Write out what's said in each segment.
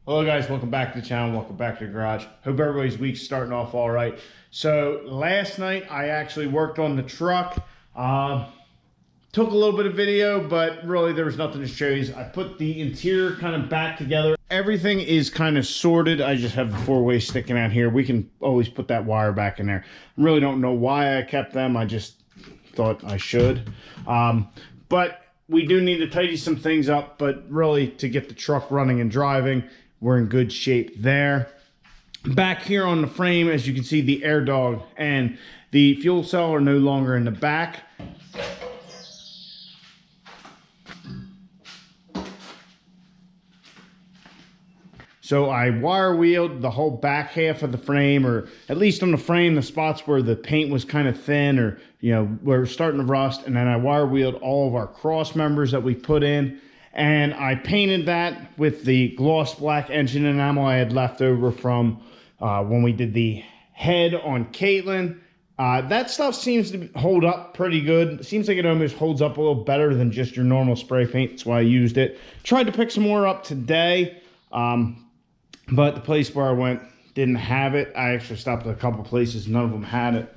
Hello guys, welcome back to the channel, welcome back to the garage. Hope everybody's week's starting off all right. So last night I actually worked on the truck. Took a little bit of video, but really there was nothing to show you. I put the interior kind of back together. Everything is kind of sorted. I just have the four-way sticking out here. We can always put that wire back in there. Really don't know why I kept them. I just thought I should. But we do need to tidy some things up, but really to get the truck running and driving, we're in good shape there. Back here on the frame, as you can see, the air dog and the fuel cell are no longer in the back. So I wire wheeled the whole back half of the frame, or at least on the frame, the spots where the paint was kind of thin or, you know, where it was starting to rust. And then I wire wheeled all of our cross members that we put in. And I painted that with the gloss black engine enamel I had left over from when we did the head on Caitlin. That stuff seems to hold up pretty good. It seems like it almost holds up a little better than just your normal spray paint. That's why I used it. Tried to pick some more up today. But the place where I went didn't have it. I actually stopped at a couple places. None of them had it.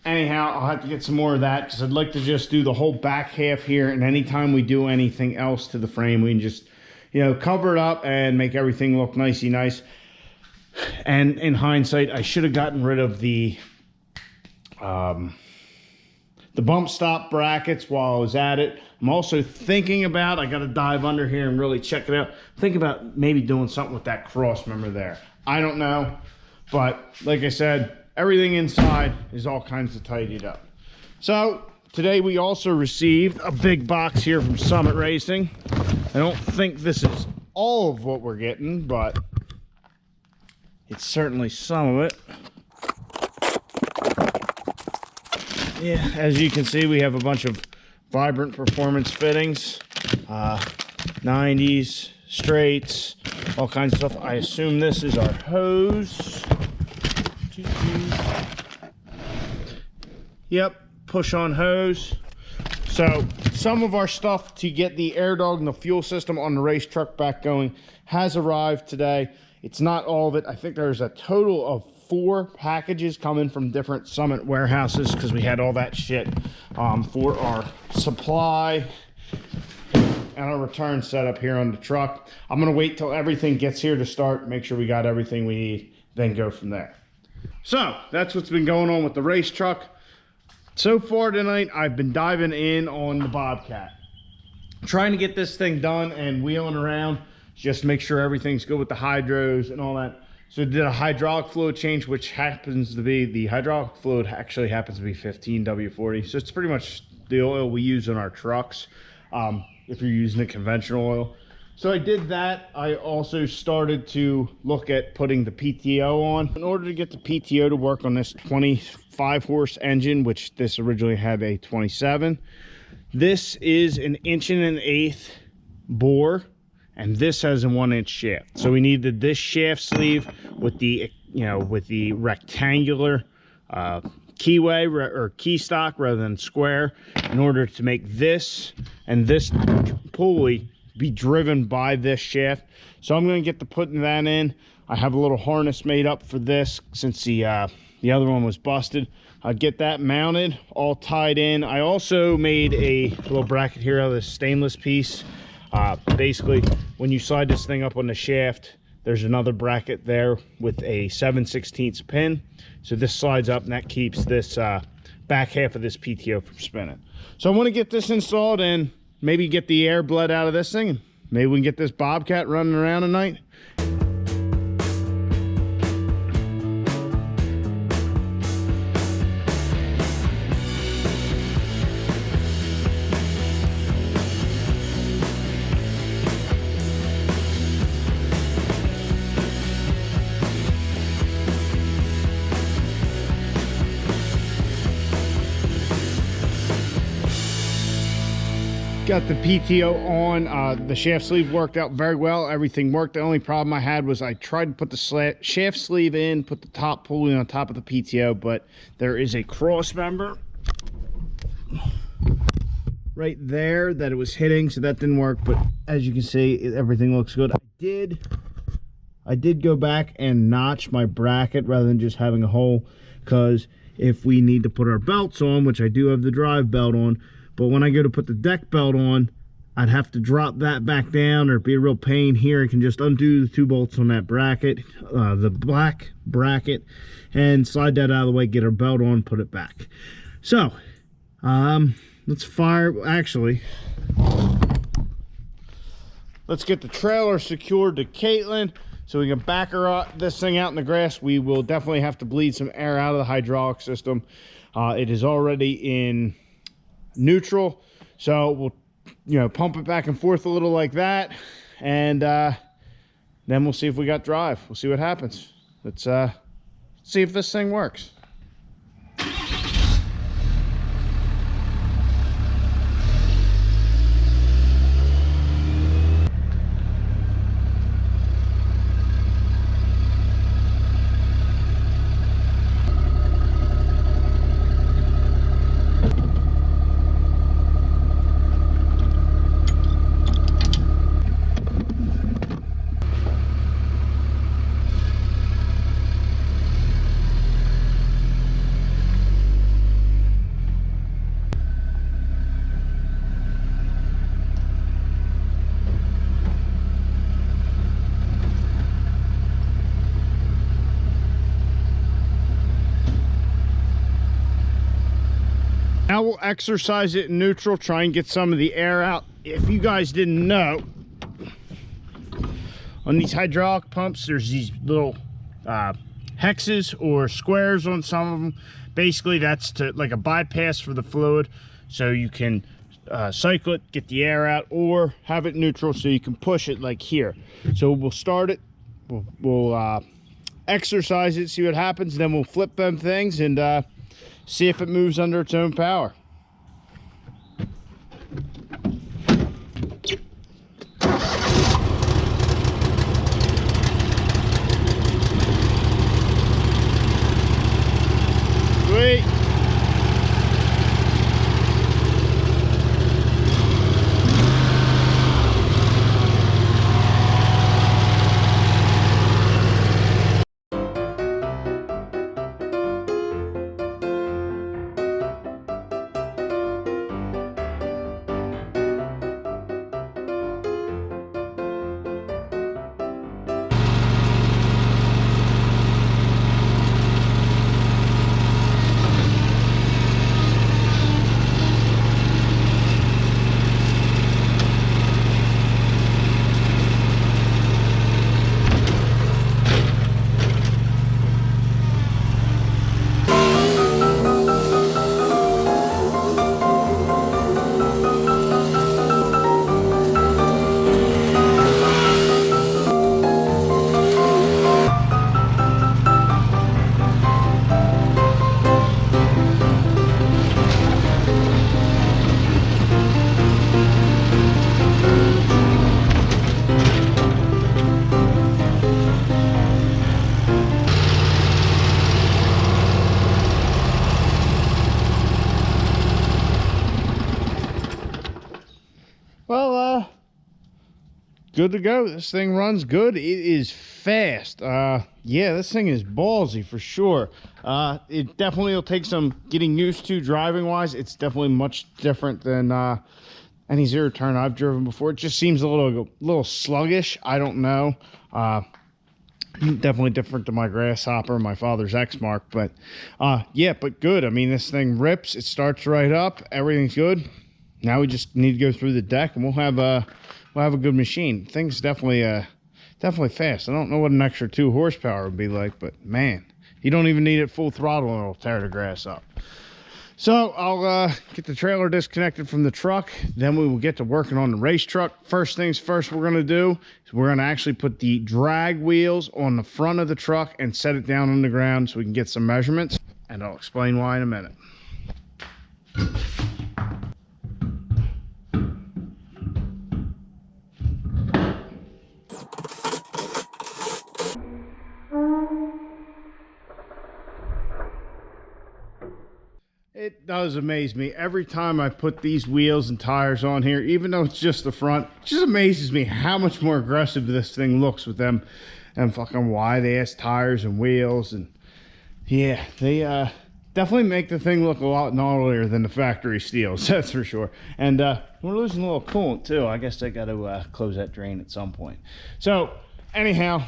Anyhow, I'll have to get some more of that because I'd like to just do the whole back half here. And anytime we do anything else to the frame, we can just, you know, cover it up and make everything look nicey nice. And in hindsight, I should have gotten rid of the bump stop brackets while I was at it. I'm also thinking about, I got to dive under here and really check it out. Think about maybe doing something with that cross member there. I don't know, but like I said, everything inside is all kinds of tidied up. So today we also received a big box here from Summit Racing. I don't think this is all of what we're getting, but it's certainly some of it. Yeah, as you can see, we have a bunch of Vibrant Performance fittings, 90s, straights, all kinds of stuff. I assume this is our hose. Yep, push on hose. So some of our stuff to get the air dog and the fuel system on the race truck back going has arrived today. It's not all of it. I think there's a total of 4 packages coming from different Summit warehouses because we had all that shit for our supply and our return setup here on the truck. I'm gonna wait till everything gets here to start, make sure we got everything we need, then go from there. So that's what's been going on with the race truck. So far tonight, I've been diving in on the Bobcat, trying to get this thing done and wheeling around, just make sure everything's good with the hydros and all that. So I did a hydraulic fluid change, which happens to be, the hydraulic fluid actually happens to be 15W40. So it's pretty much the oil we use in our trucks if you're using a conventional oil. So I did that. I also started to look at putting the PTO on. In order to get the PTO to work on this 25 horse engine, which this originally had a 27, this is an 1.125" bore. And this has a 1-inch shaft. So we needed this shaft sleeve with the, you know, with the rectangular keyway or key stock rather than square, in order to make this and this pulley be driven by this shaft. So I'm going to get to putting that in. I have a little harness made up for this since the other one was busted. I'll get that mounted, all tied in. I also made a little bracket here out of this stainless piece. Basically, when you slide this thing up on the shaft, there's another bracket there with a 7/16 pin. So this slides up and that keeps this back half of this PTO from spinning. So I want to get this installed and maybe get the air bled out of this thing. And maybe we can get this Bobcat running around tonight. Got the PTO on. The shaft sleeve worked out very well. Everything worked. The only problem I had was I tried to put the shaft sleeve in, put the top pulley on top of the PTO, but there is a cross member right there that it was hitting, so that didn't work. But as you can see, everything looks good. I did I did go back and notch my bracket rather than just having a hole, because if we need to put our belts on, which I do have the drive belt on, but when I go to put the deck belt on, I'd have to drop that back down, or it'd be a real pain here. I can just undo the 2 bolts on that bracket, the black bracket, and slide that out of the way, get our belt on, put it back. So, let's get the trailer secured to Caitlin so we can back her up, this thing out in the grass. We will definitely have to bleed some air out of the hydraulic system. It is already in neutral, so we'll, you know, pump it back and forth a little like that, and then we'll see if we got drive. We'll see what happens. Let's see if this thing works. Now we'll exercise it in neutral, try and get some of the air out. If you guys didn't know, on these hydraulic pumps, there's these little hexes or squares on some of them. Basically, that's to like a bypass for the fluid, so you can cycle it, get the air out, or have it neutral so you can push it like here. So we'll start it, we'll exercise it, see what happens, then we'll flip them things and see if it moves under its own power. Sweet. Well, good to go. This thing runs good. It is fast. Yeah, this thing is ballsy for sure. It definitely will take some getting used to driving wise. It's definitely much different than any zero turn I've driven before. It just seems a little sluggish. I don't know. Definitely different to my Grasshopper, my father's X-Mark, but yeah, but good. I mean, this thing rips. It starts right up. Everything's good. Now we just need to go through the deck, and we'll have a good machine. Thing's definitely fast. I don't know what an extra 2 horsepower would be like, but man, you don't even need it full throttle and it'll tear the grass up. So I'll get the trailer disconnected from the truck, then we will get to working on the race truck. First things first we're going to do is we're going to actually put the drag wheels on the front of the truck and set it down on the ground so we can get some measurements, and I'll explain why in a minute. It does amaze me every time I put these wheels and tires on here, even though it's just the front. It just amazes me how much more aggressive this thing looks with them. and fucking wide ass tires and wheels. And yeah, they definitely make the thing look a lot gnarlier than the factory steels, that's for sure. And we're losing a little coolant too. I guess I got to close that drain at some point. So anyhow,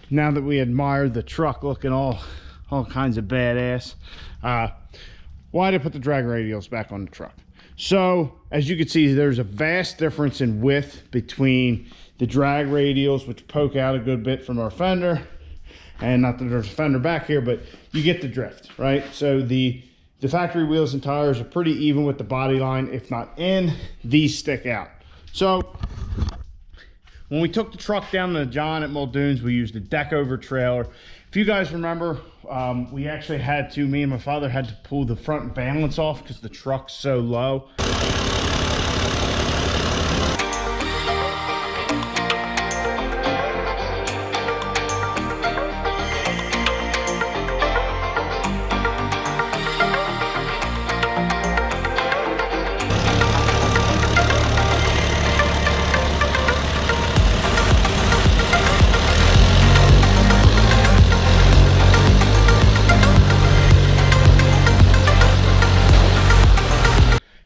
now that we admired the truck looking all kinds of badass, why did I put the drag radials back on the truck? So as you can see, there's a vast difference in width between the drag radials, which poke out a good bit from our fender, and not that there's a fender back here, but you get the drift, right? So the factory wheels and tires are pretty even with the body line, if not in. These stick out. So when we took the truck down to John at Muldoon's, we used a deck over trailer. If you guys remember, we actually had to, me and my father had to pull the front balance off because the truck's so low.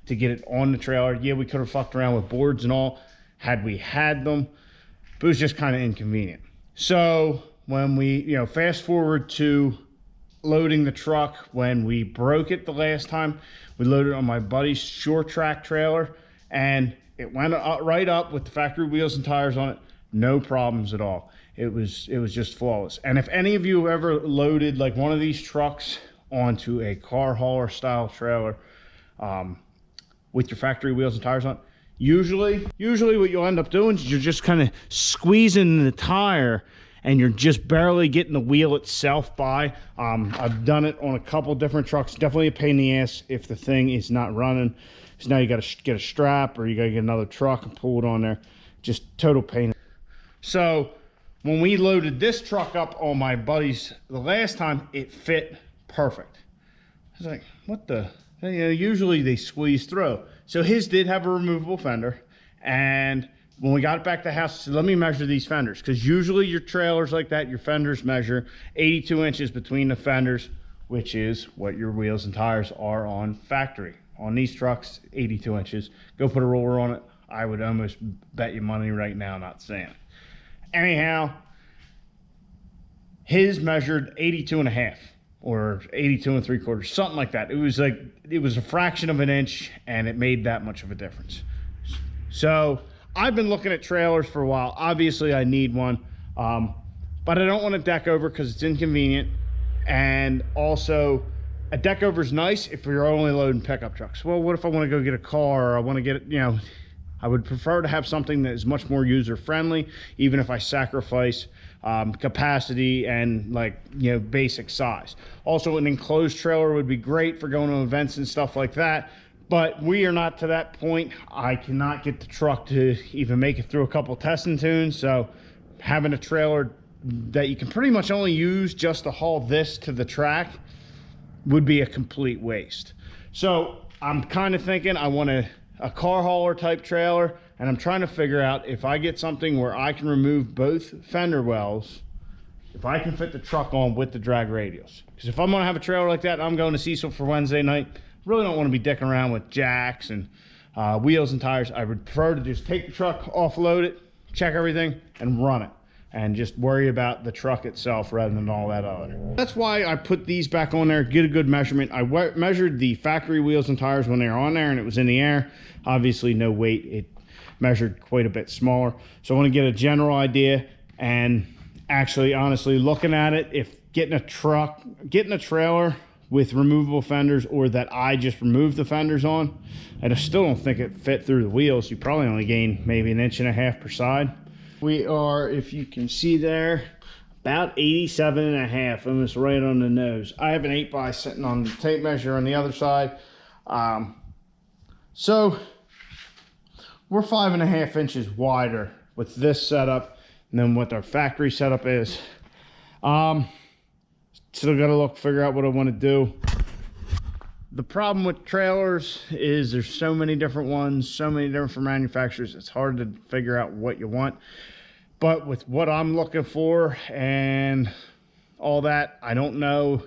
To get it on the trailer. Yeah, we could have fucked around with boards and all had we had them, but it was just kind of inconvenient. So when we, fast forward to loading the truck, when we broke it the last time, we loaded it on my buddy's short track trailer, and it went right up with the factory wheels and tires on it. No problems at all. It was just flawless. And if any of you have ever loaded like one of these trucks onto a car hauler style trailer, with your factory wheels and tires on, usually what you'll end up doing is you're just kind of squeezing the tire and you're just barely getting the wheel itself by. I've done it on a couple different trucks. Definitely a pain in the ass if the thing is not running. So now you got to get a strap, or you got to get another truck and pull it on there. Just total pain. So when we loaded this truck up on my buddy's the last time, it fit perfect. I was like, what the? Usually they squeeze through. So his did have a removable fender, and when we got it back to the house, I said, let me measure these fenders, because usually your trailers like that, your fenders measure 82 inches between the fenders, which is what your wheels and tires are on factory. On these trucks, 82 inches. Go put a roller on it. I would almost bet you money right now not saying it. Anyhow, his measured 82 and a half. Or 82 3/4, something like that. It was a fraction of an inch, and it made that much of a difference. So I've been looking at trailers for a while. Obviously I need one, but I don't want a deck over because it's inconvenient. And also a deck over is nice if you're only loading pickup trucks. Well, what if I want to go get a car, or I want to get, I would prefer to have something that is much more user friendly, even if I sacrifice capacity and basic size. Also, an enclosed trailer would be great for going to events and stuff like that, but we are not to that point. I cannot get the truck to even make it through a couple testing tunes, so having a trailer that you can pretty much only use just to haul this to the track would be a complete waste. So I'm kind of thinking I want a car hauler type trailer, and I'm trying to figure out if I get something where I can remove both fender wells, if I can fit the truck on with the drag radials. Because if I'm going to have a trailer like that and I'm going to Cecil for Wednesday night, I really don't want to be dicking around with jacks and wheels and tires. I would prefer to just take the truck, offload it, check everything, and run it, and just worry about the truck itself rather than all that other. That's why I put these back on there, get a good measurement. I measured the factory wheels and tires when they were on there, and it was in the air. Obviously no weight, it measured quite a bit smaller. So I want to get a general idea, and actually honestly looking at it, if getting a trailer with removable fenders, or that I just removed the fenders on, I still don't think it fit through the wheels. You probably only gain maybe 1.5 inches per side. We are, if you can see there, about 87.5, almost right on the nose. I have an 8x sitting on the tape measure on the other side. So we're 5.5 inches wider with this setup than what our factory setup is. Still gotta figure out what I want to do. The problem with trailers is there's so many different ones, so many different manufacturers. It's hard to figure out what you want. But with what I'm looking for and all that, I don't know.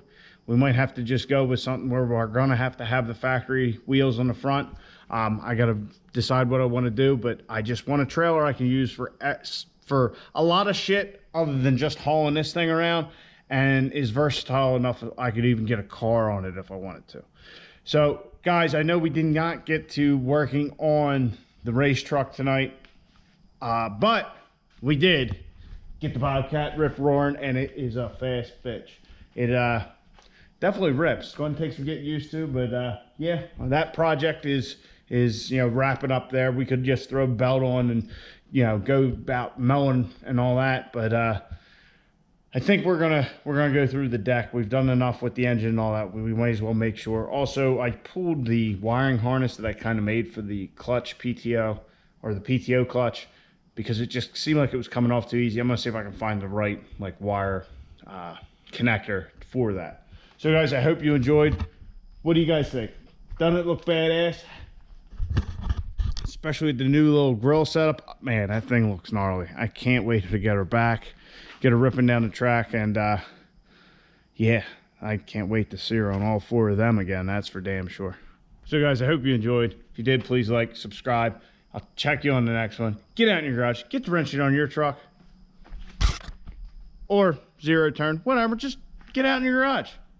We might have to just go with something where we're gonna have to have the factory wheels on the front. I gotta decide what I want to do, but I just want a trailer I can use for a lot of shit other than just hauling this thing around, and is versatile enough that I could even get a car on it if I wanted to. So guys, I know we did not get to working on the race truck tonight, but we did get the Bobcat rip roaring, and it is a fast pitch. It definitely rips. It's going to take some getting used to, but yeah, that project is wrapping up there. We could just throw a belt on and go about mowing and all that, but I think we're gonna go through the deck. We've done enough with the engine and all that. We might as well make sure. Also, I pulled the wiring harness that I kind of made for the clutch PTO, or the PTO clutch, because it just seemed like it was coming off too easy. I'm gonna see if I can find the right wire connector for that. So guys, I hope you enjoyed. What do you guys think? Doesn't it look badass? Especially with the new little grill setup. Man, that thing looks gnarly. I can't wait to get her back, get her ripping down the track, and yeah, I can't wait to see her on all 4 of them again. That's for damn sure. So guys, I hope you enjoyed. If you did, please like, subscribe. I'll check you on the next one. Get out in your garage, get the wrenching on your truck, or zero turn, whatever. Just get out in your garage.